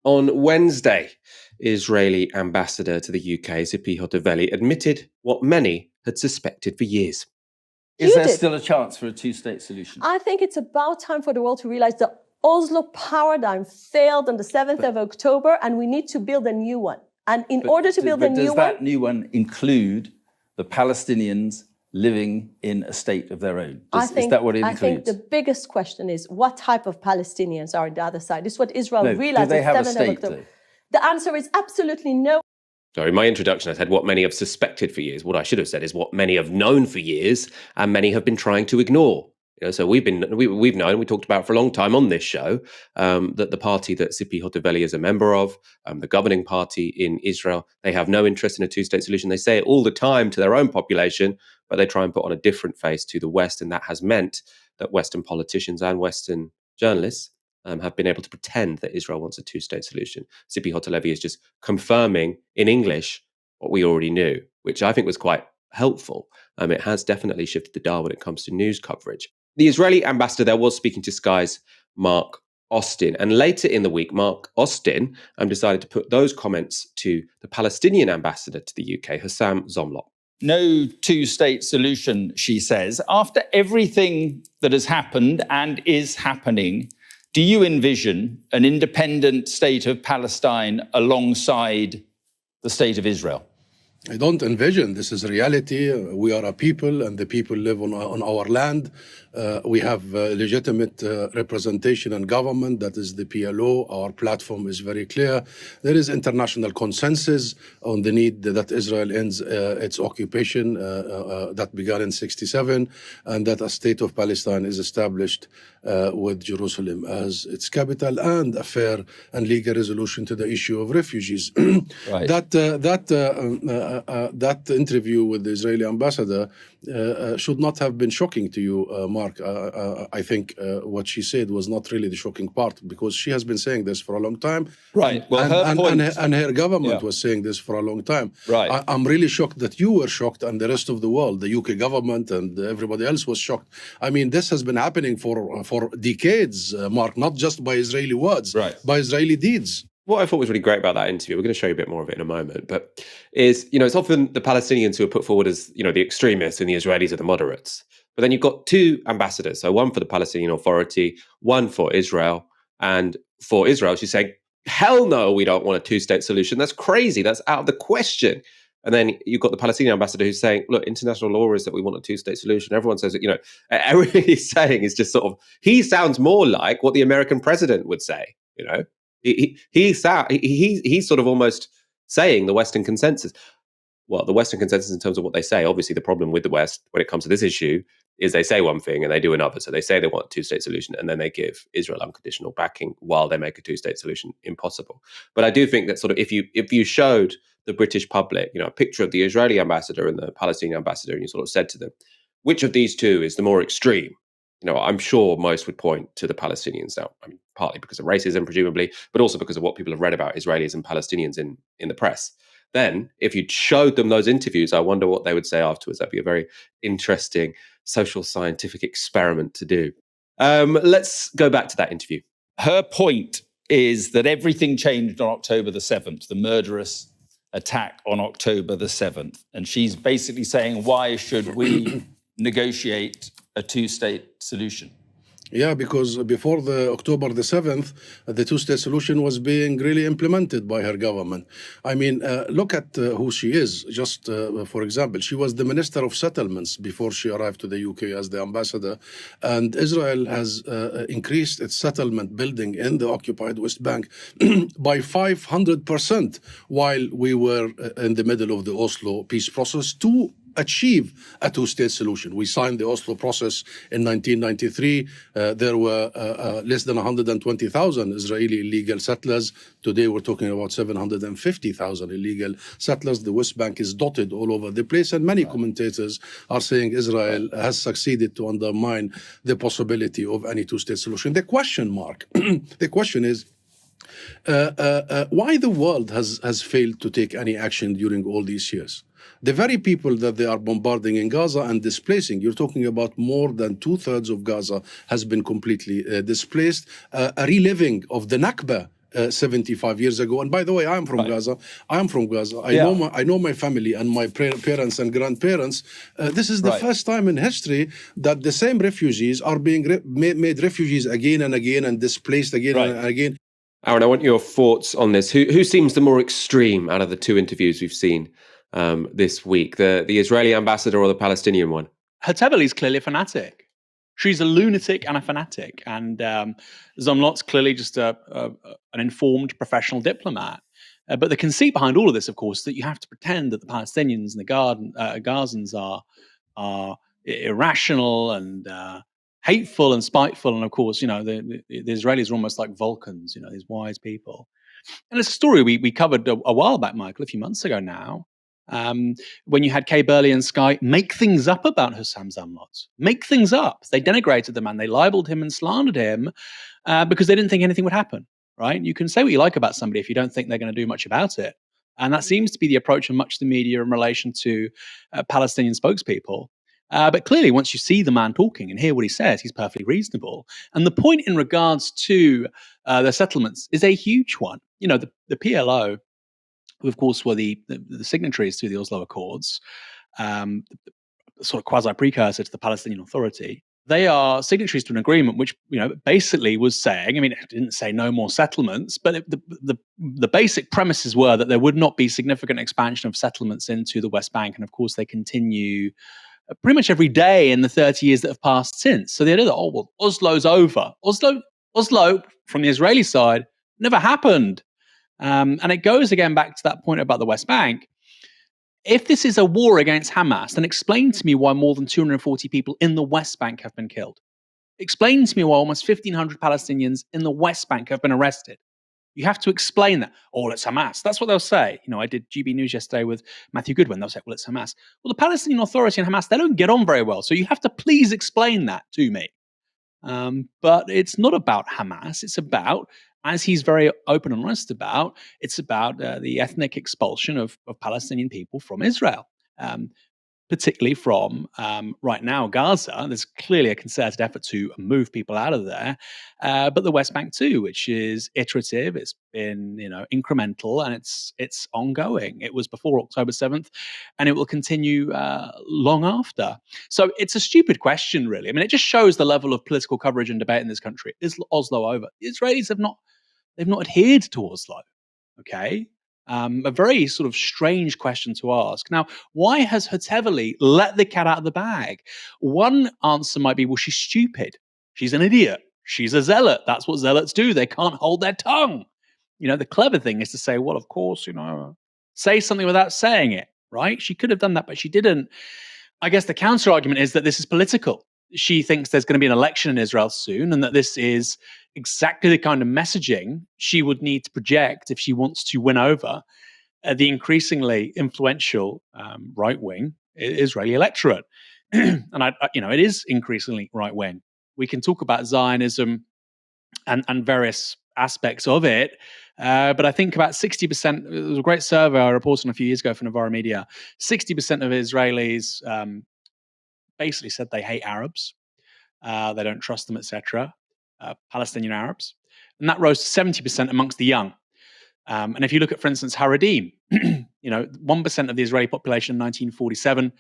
On Wednesday, Israeli ambassador to the UK, Zipi Hotovely, admitted what many had suspected for years. Is there still a chance for a two-state solution? I think it's about time for the world to realize the Oslo paradigm failed on the 7th of October, and we need to build a new one. And in order to build a new one... Does that new one include the Palestinians living in a state of their own? Is that what it includes? I think the biggest question is what type of Palestinians are on the other side. This is what Israel realized do they on have 7th a state, of October. though? The answer is absolutely no. Sorry, in my introduction, I said what many have suspected for years. What I should have said is what many have known for years and many have been trying to ignore. So we've known, we talked about for a long time on this show, that the party that Zipi Hotovely is a member of, the governing party in Israel, they have no interest in a two-state solution. They say it all the time to their own population, but they try and put on a different face to the West. And that has meant that Western politicians and Western journalists have been able to pretend that Israel wants a two-state solution. Zipi Hotovely is just confirming in English what we already knew, which I think was quite helpful. It has definitely shifted the dial when it comes to news coverage. The Israeli ambassador there was speaking to Sky's Mark Austin. And later in the week, Mark Austin decided to put those comments to the Palestinian ambassador to the UK, Husam Zomlot. No two-state solution, she says. After everything that has happened and is happening, do you envision an independent state of Palestine alongside the state of Israel? I don't envision. This is reality. We are a people, and the people live on our land. We have legitimate representation and government. That is the PLO. Our platform is very clear. There is international consensus on the need that Israel ends its occupation that began in '67, and that a state of Palestine is established with Jerusalem as its capital, and a fair and legal resolution to the issue of refugees. Right. That interview with the Israeli ambassador should not have been shocking to you, Mark. I think what she said was not really the shocking part, because she has been saying this for a long time. Right. Well, and her government was saying this for a long time. Right. I'm really shocked that you were shocked, and the rest of the world, the UK government and everybody else was shocked. I mean, this has been happening for decades, Mark, not just by Israeli words, by Israeli deeds. What I thought was really great about that interview, we're going to show you a bit more of it in a moment, but is, it's often the Palestinians who are put forward as, the extremists and the Israelis are the moderates. But then you've got two ambassadors, so one for the Palestinian Authority, one for Israel. And for Israel, she's saying, hell no, we don't want a two-state solution. That's crazy. That's out of the question. And then you've got the Palestinian ambassador who's saying, look, international law is that we want a two-state solution. Everyone says that, everything he's saying is just sort of, he sounds more like what the American president would say, He's sort of almost saying the Western consensus. Well, the Western consensus in terms of what they say, obviously the problem with the West when it comes to this issue is they say one thing and they do another. So they say they want a two-state solution and then they give Israel unconditional backing while they make a two-state solution impossible. But I do think that sort of if you showed the British public, a picture of the Israeli ambassador and the Palestinian ambassador, and you sort of said to them, which of these two is the more extreme? I'm sure most would point to the Palestinians now. I mean, partly because of racism, presumably, but also because of what people have read about Israelis and Palestinians in the press. Then, if you showed them those interviews, I wonder what they would say afterwards. That'd be a very interesting social scientific experiment to do. Let's go back to that interview. Her point is that everything changed on October the 7th, the murderous attack on October the 7th. And she's basically saying, why should we negotiate a two-state solution? Yeah, because before the October the 7th, the two-state solution was being really implemented by her government. I mean, look at who she is. Just for example, she was the Minister of Settlements before she arrived to the UK as the ambassador. And Israel has increased its settlement building in the occupied West Bank by 500% while we were in the middle of the Oslo peace process to achieve a two-state solution. We signed the Oslo process in 1993. There were less than 120,000 Israeli illegal settlers. Today we're talking about 750,000 illegal settlers. The West Bank is dotted all over the place, and many commentators are saying Israel has succeeded to undermine the possibility of any two-state solution. The question, Mark, the question is, why the world has failed to take any action during all these years? The very people that they are bombarding in Gaza and displacing, you're talking about more than 2/3 of Gaza has been completely displaced. A reliving of the Nakba 75 years ago. And by the way, I'm from Gaza. I'm from Gaza. I know my family and my parents and grandparents. This is the first time in history that the same refugees are being made refugees again and again and displaced again and again. Aaron, I want your thoughts on this. Who seems the more extreme out of the two interviews we've seen this week, the Israeli ambassador or the Palestinian one? Husam is clearly a fanatic. She's a lunatic and a fanatic. And Zomlot's clearly just an informed professional diplomat. But the conceit behind all of this, of course, is that you have to pretend that the Palestinians and the Gazans are irrational and hateful and spiteful. And of course, the Israelis are almost like Vulcans, these wise people. And it's a story we covered a while back, Michael, a few months ago now. When you had Kay Burley and Sky make things up about Husam Zomlot. Make things up. They denigrated the man. They libeled him and slandered him because they didn't think anything would happen, right? You can say what you like about somebody if you don't think they're going to do much about it. And that seems to be the approach of much of the media in relation to Palestinian spokespeople. But clearly, once you see the man talking and hear what he says, he's perfectly reasonable. And the point in regards to the settlements is a huge one. The PLO, who of course were the signatories to the Oslo Accords, sort of quasi-precursor to the Palestinian Authority. They are signatories to an agreement which, basically was saying, it didn't say no more settlements, but the basic premises were that there would not be significant expansion of settlements into the West Bank. And of course, they continue pretty much every day in the 30 years that have passed since. So the idea that, Oslo's over. Oslo, from the Israeli side, never happened. And it goes again back to that point about the West Bank. If this is a war against Hamas, then explain to me why more than 240 people in the West Bank have been killed. Explain to me why almost 1,500 Palestinians in the West Bank have been arrested. You have to explain that. It's Hamas. That's what they'll say. I did GB News yesterday with Matthew Goodwin. They'll say, it's Hamas. Well, the Palestinian Authority and Hamas, they don't get on very well. So you have to please explain that to me. But it's not about Hamas. It's about, as he's very open and honest about, it's about the ethnic expulsion of Palestinian people from Israel, particularly from, right now, Gaza. There's clearly a concerted effort to move people out of there, but the West Bank too, which is iterative. It's been, incremental, and it's ongoing. It was before October 7th, and it will continue long after. So it's a stupid question, really. It just shows the level of political coverage and debate in this country. Is Oslo over? The Israelis they've not adhered to Oslo. Okay. A very sort of strange question to ask. Now, why has Husam let the cat out of the bag? One answer might be, well, she's stupid. She's an idiot. She's a zealot. That's what zealots do. They can't hold their tongue. The clever thing is to say, well, of course, say something without saying it, right? She could have done that, but she didn't. I guess the counter argument is that this is political. She thinks there's going to be an election in Israel soon, and that this is exactly the kind of messaging she would need to project if she wants to win over the increasingly influential right-wing Israeli electorate. And it is increasingly right-wing. We can talk about Zionism and various aspects of it, but I think about 60%. There was a great survey I reported on a few years ago for Novara Media. 60% of Israelis basically said they hate Arabs, they don't trust them, etc. Palestinian Arabs, and that rose to 70% amongst the young. And if you look at, for instance, Haredim, 1% of the Israeli population in 1947.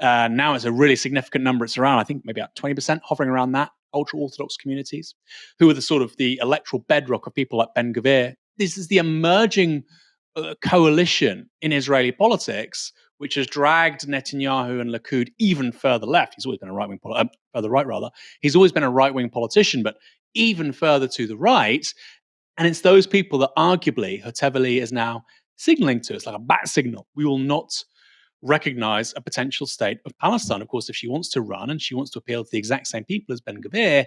Now it's a really significant number. It's around, I think, maybe about 20%, hovering around that. Ultra-Orthodox communities, who are the sort of the electoral bedrock of people like Ben Gvir. This is the emerging coalition in Israeli politics, which has dragged Netanyahu and Likud even further left. He's always been a right-wing, further right rather. He's always been a right-wing politician, but even further to the right. And it's those people that arguably Husam is now signaling to. It's like a bat signal. We will not recognize a potential state of Palestine. Of course, if she wants to run and she wants to appeal to the exact same people as Ben Gvir,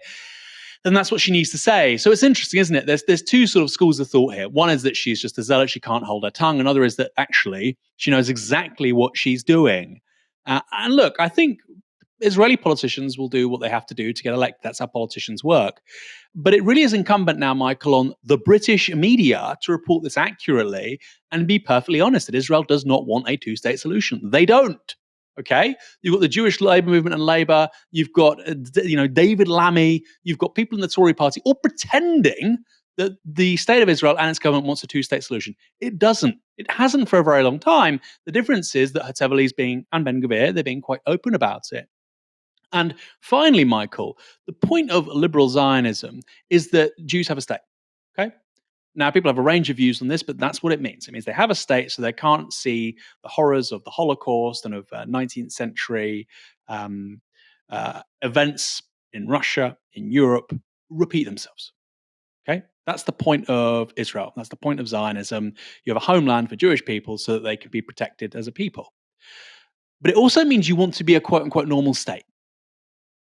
then that's what she needs to say. So it's interesting, isn't it? There's two sort of schools of thought here. One is that she's just a zealot, she can't hold her tongue. Another is that actually she knows exactly what she's doing. And look, I think Israeli politicians will do what they have to do to get elected. That's how politicians work. But it really is incumbent now, Michael, on the British media to report this accurately and be perfectly honest that Israel does not want a two-state solution. They don't. Okay, you've got the Jewish labor movement and Labour. You've got, David Lammy. You've got people in the Tory party all pretending that the state of Israel and its government wants a two-state solution. It doesn't. It hasn't for a very long time. The difference is that Hetzaveli and Ben Gvir, they're being quite open about it. And finally, Michael, the point of liberal Zionism is that Jews have a state. Okay. Now, people have a range of views on this, but that's what it means. It means they have a state, so they can't see the horrors of the Holocaust and of 19th century events in Russia, in Europe, repeat themselves. Okay, that's the point of Israel. That's the point of Zionism. You have a homeland for Jewish people so that they can be protected as a people. But it also means you want to be a quote unquote normal state.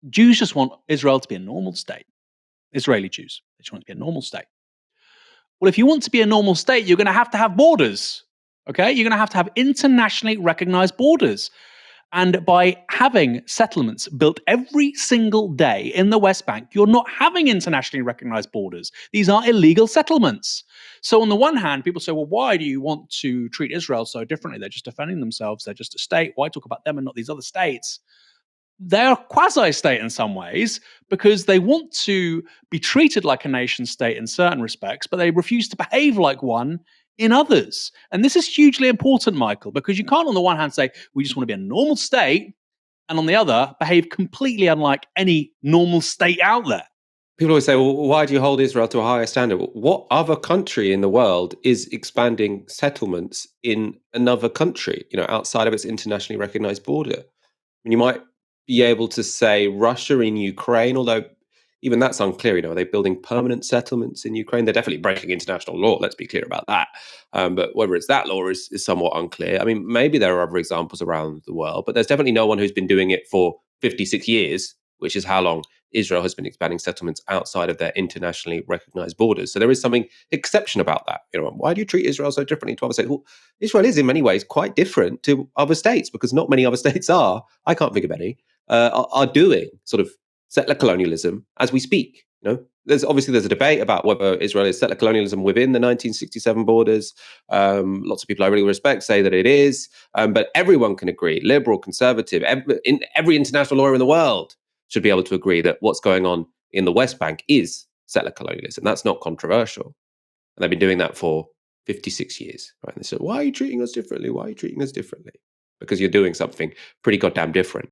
Jews just want Israel to be a normal state. Israeli Jews, they just want to be a normal state. Well, if you want to be a normal state, you're going to have borders. Okay, you're going to have internationally recognized borders. And by having settlements built every single day in the West Bank, you're not having internationally recognized borders. These are illegal settlements. So on the one hand, people say, well, why do you want to treat Israel so differently? They're just defending themselves. They're just a state. Why talk about them and not these other states? They're quasi-state in some ways because they want to be treated like a nation state in certain respects, but they refuse to behave like one in others. And this is hugely important, Michael, because you can't on the one hand say, we just want to be a normal state, and on the other, behave completely unlike any normal state out there. People always say, well, why do you hold Israel to a higher standard? What other country in the world is expanding settlements in another country, outside of its internationally recognized border? I mean, you might be able to say Russia in Ukraine, although even that's unclear. Are they building permanent settlements in Ukraine? They're definitely breaking international law. Let's be clear about that. But whether it's that law is somewhat unclear. I mean, maybe there are other examples around the world, but there's definitely no one who's been doing it for 56 years, which is how long Israel has been expanding settlements outside of their internationally recognized borders. So there is something exception about that. Why do you treat Israel so differently to other states? Well, Israel is in many ways quite different to other states because not many other states I can't think of any, are doing sort of settler colonialism as we speak. There's a debate about whether Israel is settler colonialism within the 1967 borders. Lots of people I really respect say that it is, but everyone can agree, liberal, conservative, every international lawyer in the world should be able to agree that what's going on in the West Bank is settler colonialism. That's not controversial. And they've been doing that for 56 years. Right? And they said, why are you treating us differently? Why are you treating us differently? Because you're doing something pretty goddamn different.